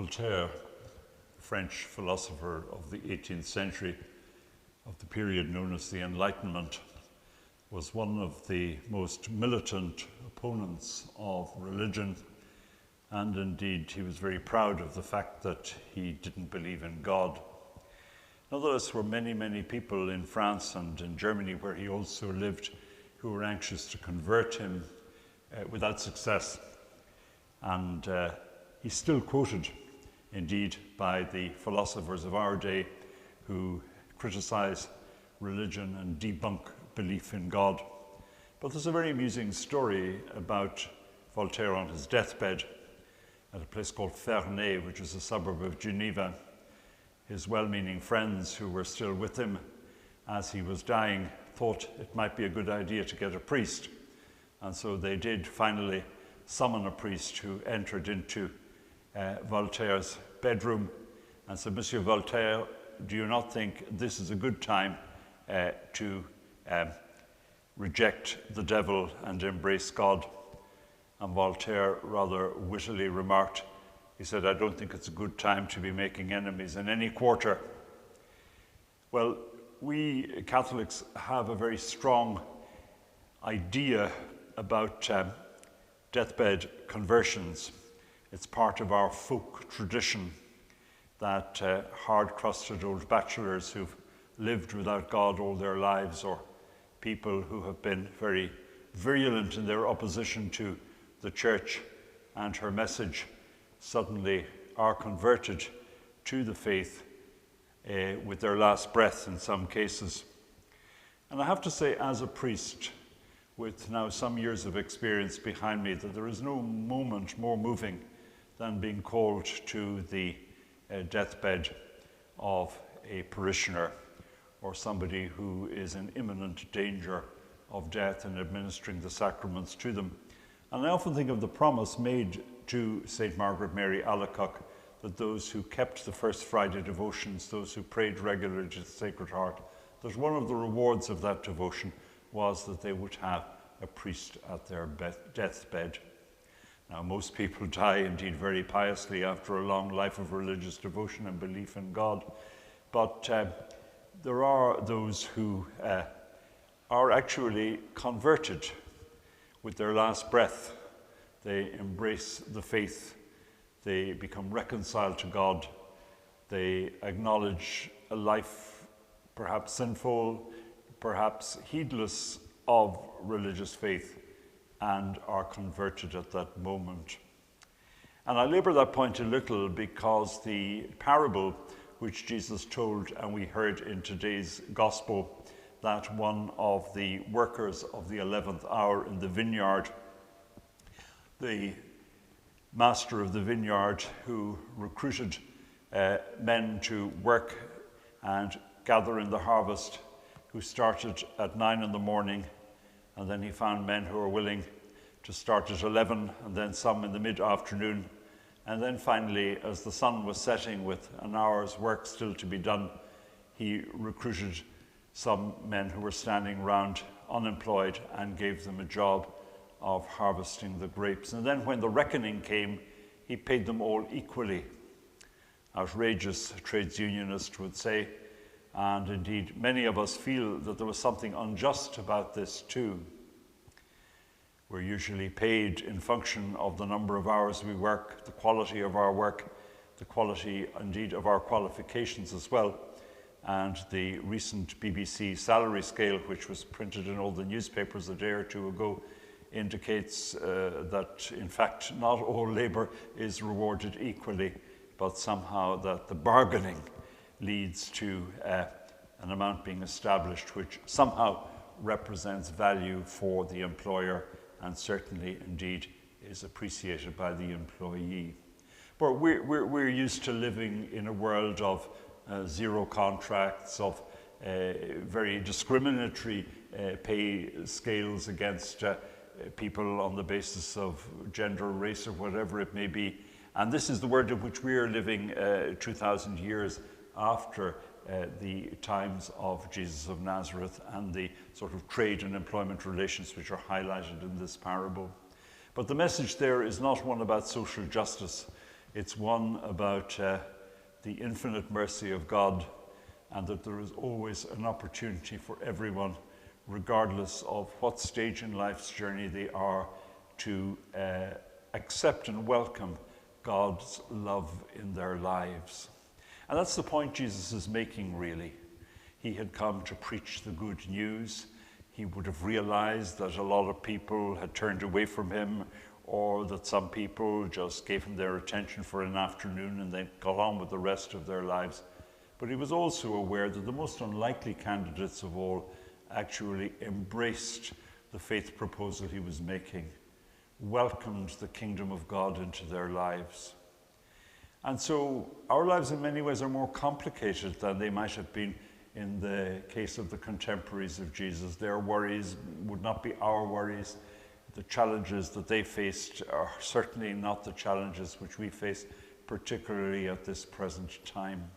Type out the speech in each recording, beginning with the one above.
Voltaire, French philosopher of the 18th century, of the period known as the Enlightenment, was one of the most militant opponents of religion, and indeed he was very proud of the fact that he didn't believe in God. Nonetheless, there were many people in France and in Germany, where he also lived, who were anxious to convert him without success. And he's still quoted, indeed, by the philosophers of our day who criticize religion and debunk belief in God. But there's a very amusing story about Voltaire on his deathbed at a place called Ferney, which is a suburb of Geneva. His well-meaning friends who were still with him as he was dying thought it might be a good idea to get a priest. And so they did finally summon a priest, who entered into Voltaire's bedroom and said, "Monsieur Voltaire, do you not think this is a good time to reject the devil and embrace God?" And Voltaire rather wittily remarked, he said, "I don't think it's a good time to be making enemies in any quarter." Well, we Catholics have a very strong idea about deathbed conversions. It's part of our folk tradition that hard-crusted old bachelors who've lived without God all their lives, or people who have been very virulent in their opposition to the Church and her message, suddenly are converted to the faith with their last breath in some cases. And I have to say, as a priest, with now some years of experience behind me, that there is no moment more moving than being called to the deathbed of a parishioner or somebody who is in imminent danger of death, and administering the sacraments to them. And I often think of the promise made to St. Margaret Mary Alacoque, that those who kept the First Friday devotions, those who prayed regularly to the Sacred Heart, that one of the rewards of that devotion was that they would have a priest at their deathbed. Now, most people die indeed very piously after a long life of religious devotion and belief in God, but there are those who are actually converted with their last breath. They embrace the faith, they become reconciled to God, they acknowledge a life perhaps sinful, perhaps heedless of religious faith, and are converted at that moment. And I labour that point a little because the parable which Jesus told, and we heard in today's gospel, that one of the workers of the 11th hour in the vineyard, the master of the vineyard who recruited men to work and gather in the harvest, who started at 9 in the morning, and then he found men who were willing to start at 11, and then some in the mid-afternoon. And then finally, as the sun was setting with an hour's work still to be done, he recruited some men who were standing round unemployed and gave them a job of harvesting the grapes. And then when the reckoning came, he paid them all equally. Outrageous, a trades unionist would say. And indeed, many of us feel that there was something unjust about this too. We're usually paid in function of the number of hours we work, the quality of our work, the quality indeed of our qualifications as well. And the recent BBC salary scale, which was printed in all the newspapers a day or two ago, indicates that in fact not all labour is rewarded equally, but somehow that the bargaining leads to an amount being established which somehow represents value for the employer, and certainly indeed is appreciated by the employee. But we're used to living in a world of zero contracts, of very discriminatory pay scales against people on the basis of gender, race, or whatever it may be. And this is the world in which we are living 2,000 years after the times of Jesus of Nazareth and the sort of trade and employment relations which are highlighted in this parable. But the message there is not one about social justice. It's one about the infinite mercy of God, and that there is always an opportunity for everyone, regardless of what stage in life's journey they are, to accept and welcome God's love in their lives. And that's the point Jesus is making, really. He had come to preach the good news. He would have realized that a lot of people had turned away from him, or that some people just gave him their attention for an afternoon and then got on with the rest of their lives. But he was also aware that the most unlikely candidates of all actually embraced the faith proposal he was making, welcomed the kingdom of God into their lives. And so our lives in many ways are more complicated than they might have been in the case of the contemporaries of Jesus. Their worries would not be our worries. The challenges that they faced are certainly not the challenges which we face, particularly at this present time.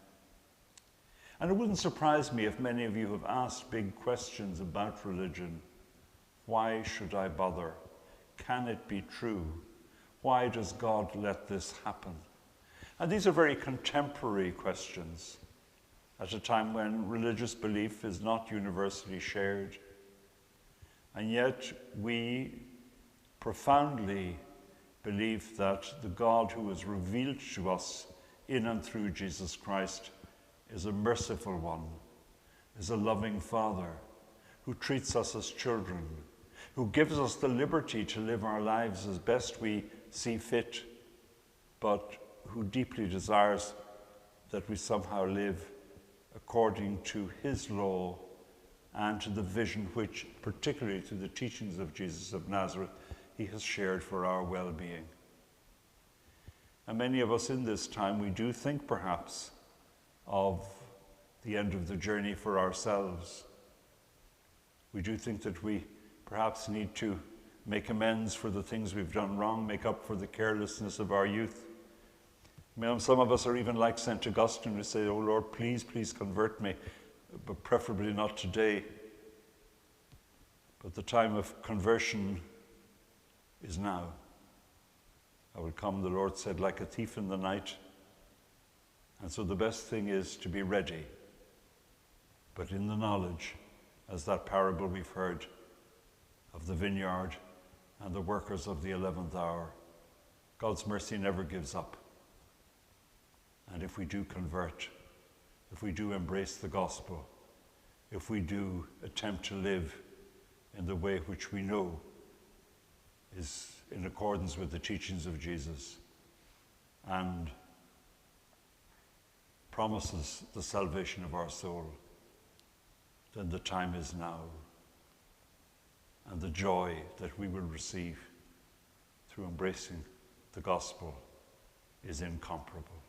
And it wouldn't surprise me if many of you have asked big questions about religion. Why should I bother? Can it be true? Why does God let this happen? And these are very contemporary questions at a time when religious belief is not universally shared. And yet we profoundly believe that the God who is revealed to us in and through Jesus Christ is a merciful one, is a loving Father who treats us as children, who gives us the liberty to live our lives as best we see fit, but who deeply desires that we somehow live according to his law and to the vision which, particularly through the teachings of Jesus of Nazareth, he has shared for our well-being. And many of us in this time, we do think perhaps of the end of the journey for ourselves. We do think that we perhaps need to make amends for the things we've done wrong, make up for the carelessness of our youth. Some of us are even like St. Augustine, who say, "Oh Lord, please, please convert me, but preferably not today." But the time of conversion is now. "I will come," the Lord said, "like a thief in the night." And so the best thing is to be ready, but in the knowledge, as that parable we've heard of the vineyard and the workers of the 11th hour. God's mercy never gives up. And if we do convert, if we do embrace the gospel, if we do attempt to live in the way which we know is in accordance with the teachings of Jesus and promises the salvation of our soul, then the time is now. And the joy that we will receive through embracing the gospel is incomparable.